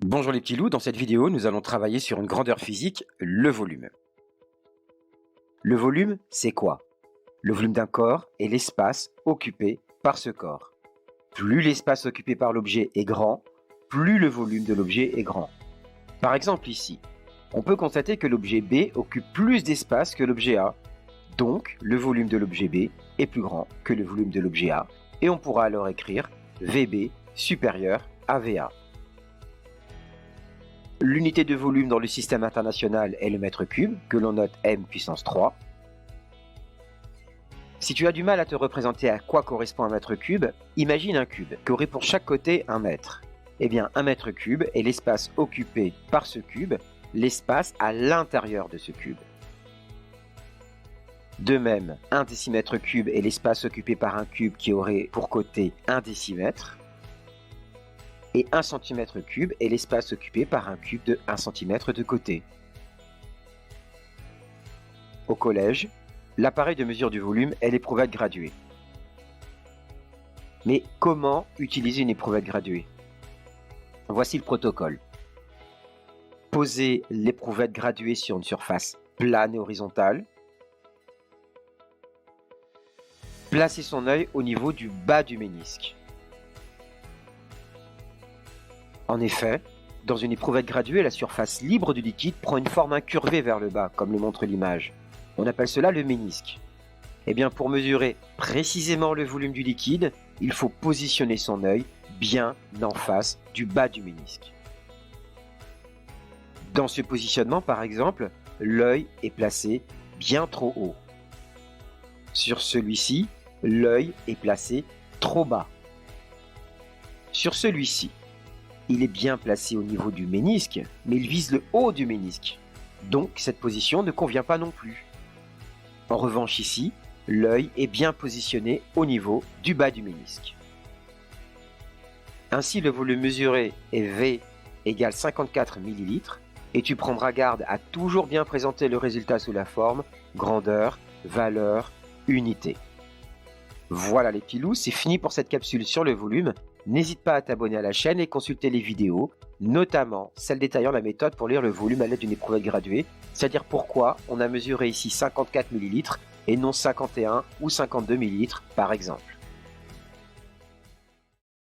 Bonjour les petits loups, dans cette vidéo, nous allons travailler sur une grandeur physique, le volume. Le volume, c'est quoi? Le volume d'un corps est l'espace occupé par ce corps. Plus l'espace occupé par l'objet est grand, plus le volume de l'objet est grand. Par exemple ici, on peut constater que l'objet B occupe plus d'espace que l'objet A, donc le volume de l'objet B est plus grand que le volume de l'objet A, et on pourra alors écrire VB supérieur à VA. L'unité de volume dans le système international est le mètre cube, que l'on note m puissance 3. Si tu as du mal à te représenter à quoi correspond un mètre cube, imagine un cube qui aurait pour chaque côté un mètre. Eh bien, un mètre cube est l'espace occupé par ce cube, l'espace à l'intérieur de ce cube. De même, un décimètre cube est l'espace occupé par un cube qui aurait pour côté un décimètre. Et 1 cm3 est l'espace occupé par un cube de 1 cm de côté. Au collège, l'appareil de mesure du volume est l'éprouvette graduée. Mais comment utiliser une éprouvette graduée? Voici le protocole. Posez l'éprouvette graduée sur une surface plane et horizontale. Placez son œil au niveau du bas du ménisque. En effet, dans une éprouvette graduée, la surface libre du liquide prend une forme incurvée vers le bas, comme le montre l'image. On appelle cela le ménisque. Eh bien, pour mesurer précisément le volume du liquide, il faut positionner son œil bien en face du bas du ménisque. Dans ce positionnement, par exemple, l'œil est placé bien trop haut. Sur celui-ci, l'œil est placé trop bas. Sur celui-ci, il est bien placé au niveau du ménisque, mais il vise le haut du ménisque. Donc cette position ne convient pas non plus. En revanche ici, l'œil est bien positionné au niveau du bas du ménisque. Ainsi le volume mesuré est V égale 54 ml et tu prendras garde à toujours bien présenter le résultat sous la forme grandeur, valeur, unité. Voilà les petits loups, c'est fini pour cette capsule sur le volume. N'hésite pas à t'abonner à la chaîne et consulter les vidéos, notamment celle détaillant la méthode pour lire le volume à l'aide d'une éprouvette graduée, c'est-à-dire pourquoi on a mesuré ici 54 ml et non 51 ou 52 ml par exemple.